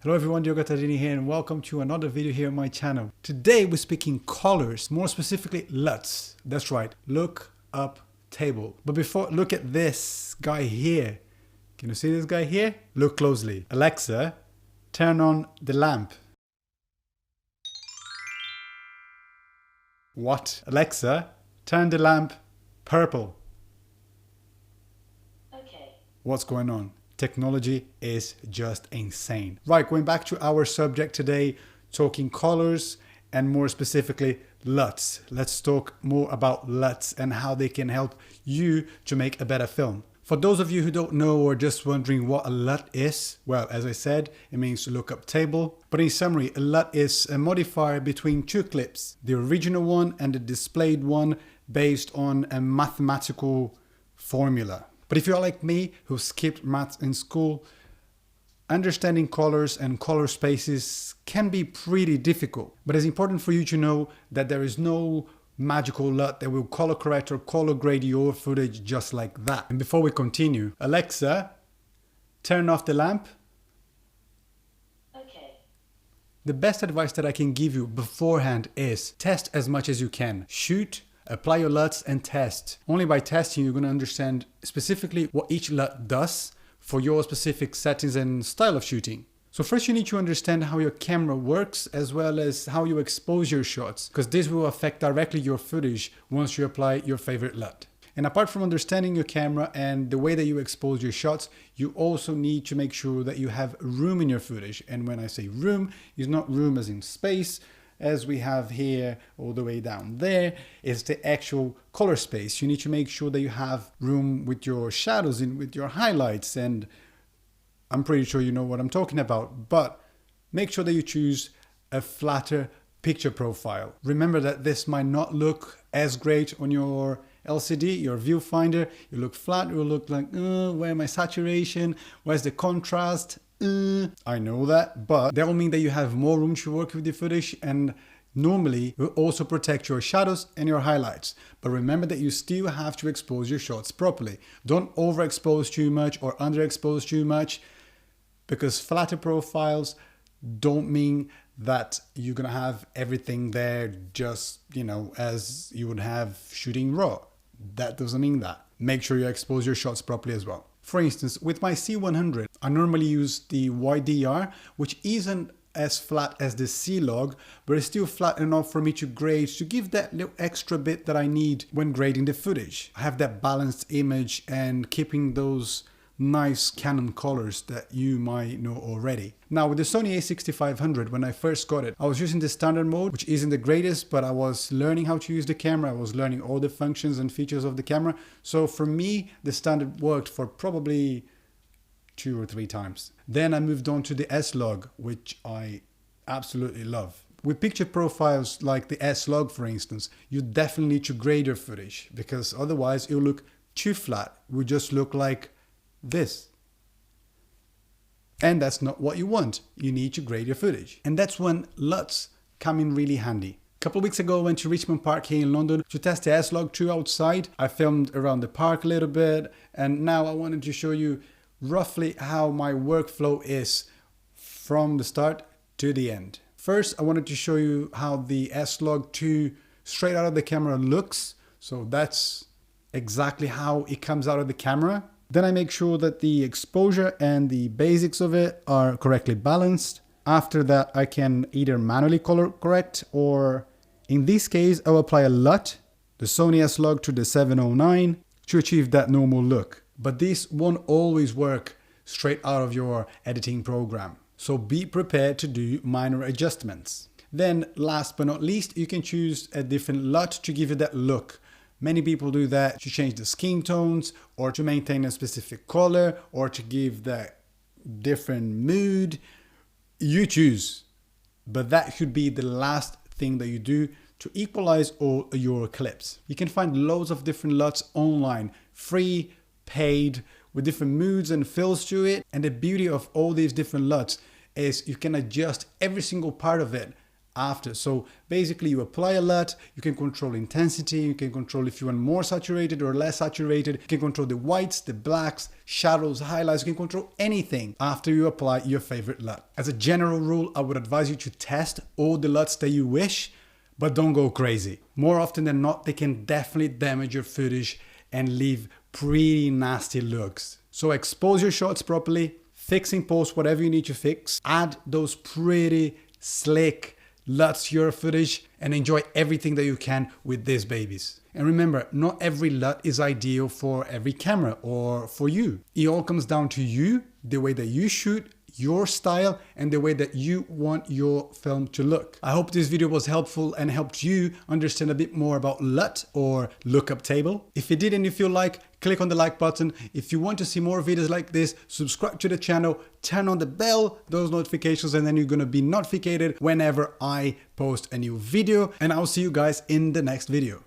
Hello everyone, Diogo Tadini here and welcome to another video here on my channel. Today we're speaking colors, more specifically LUTs. That's right, look up table. But before, look at this guy here. Can you see this guy here? Look closely. Alexa, turn on the lamp. What? Alexa, turn the lamp purple. Okay. What's going on? Technology is just insane. Right, going back to our subject today, talking colors and more specifically LUTs. Let's talk more about LUTs and how they can help you to make a better film. For those of you who don't know or just wondering what a LUT is, well, as I said, it means to look up table. But in summary, a LUT is a modifier between two clips, the original one and the displayed one based on a mathematical formula. But if you're like me, who skipped maths in school, understanding colors and color spaces can be pretty difficult. But it's important for you to know that there is no magical LUT that will color correct or color grade your footage just like that. And before we continue, Alexa, turn off the lamp. Okay. The best advice that I can give you beforehand is test as much as you can. Shoot, apply your LUTs and test. Only by testing you're going to understand specifically what each LUT does for your specific settings and style of shooting. So first you need to understand how your camera works as well as how you expose your shots, because this will affect directly your footage once you apply your favorite LUT. And apart from understanding your camera and the way that you expose your shots, you also need to make sure that you have room in your footage. And when I say room, it's not room as in space, as we have here all the way down there. Is the actual color space. You need to make sure that you have room with your shadows and with your highlights, and I'm pretty sure you know what I'm talking about, but make sure that you choose a flatter picture profile. Remember that this might not look as great on your LCD, your viewfinder. You look flat, you will look like, where's my saturation? Where's the contrast? I know that, but that will mean that you have more room to work with the footage, and normally will also protect your shadows and your highlights. But remember that you still have to expose your shots properly. Don't overexpose too much or underexpose too much, because flatter profiles don't mean that you're gonna have everything there just, as you would have shooting raw. That doesn't mean that. Make sure you expose your shots properly as well. For instance, with my C100, I normally use the YDR, which isn't as flat as the C-Log, but it's still flat enough for me to grade, to give that little extra bit that I need when grading the footage. I have that balanced image and keeping those nice Canon colors that you might know already. Now with the Sony a6500, when I first got it, I was using the standard mode, which isn't the greatest, but I was learning how to use the camera. I was learning all the functions and features of the camera. So for me, the standard worked for probably 2 or 3 times. Then I moved on to the S-Log, which I absolutely love. With picture profiles like the S-Log, for instance, you definitely need to grade your footage, because otherwise it'll look too flat. It will just look like this. And that's not what you want. You need to grade your footage. And that's when LUTs come in really handy. A couple of weeks ago I went to Richmond Park here in London to test the S-Log 2 outside. I filmed around the park a little bit, and now I wanted to show you roughly how my workflow is from the start to the end. First, I wanted to show you how the S-Log 2 straight out of the camera looks. So that's exactly how it comes out of the camera. Then I make sure that the exposure and the basics of it are correctly balanced. After that, I can either manually color correct, or in this case, I'll apply a LUT, the Sony S-Log to the 709, to achieve that normal look. But this won't always work straight out of your editing program. So be prepared to do minor adjustments. Then last but not least, you can choose a different LUT to give you that look. Many people do that to change the skin tones, or to maintain a specific color, or to give that different mood. You choose. But that should be the last thing that you do to equalize all your clips. You can find loads of different LUTs online, free, paid, with different moods and feels to it. And the beauty of all these different LUTs is you can adjust every single part of it after. So basically you apply a LUT, you can control intensity, you can control if you want more saturated or less saturated, you can control the whites, the blacks, shadows, highlights, you can control anything after you apply your favorite LUT. As a general rule, I would advise you to test all the LUTs that you wish, but don't go crazy. More often than not, they can definitely damage your footage and leave pretty nasty looks. So expose your shots properly, fix in post whatever you need to fix, add those pretty slick LUTs to your footage, and enjoy everything that you can with these babies. And remember, not every LUT is ideal for every camera or for you. It all comes down to you, the way that you shoot, your style, and the way that you want your film to look. I hope this video was helpful and helped you understand a bit more about LUT or lookup table. If it did and you feel like, click on the like button. If you want to see more videos like this, subscribe to the channel, turn on the bell, those notifications, and then you're gonna be notified whenever I post a new video. And I'll see you guys in the next video.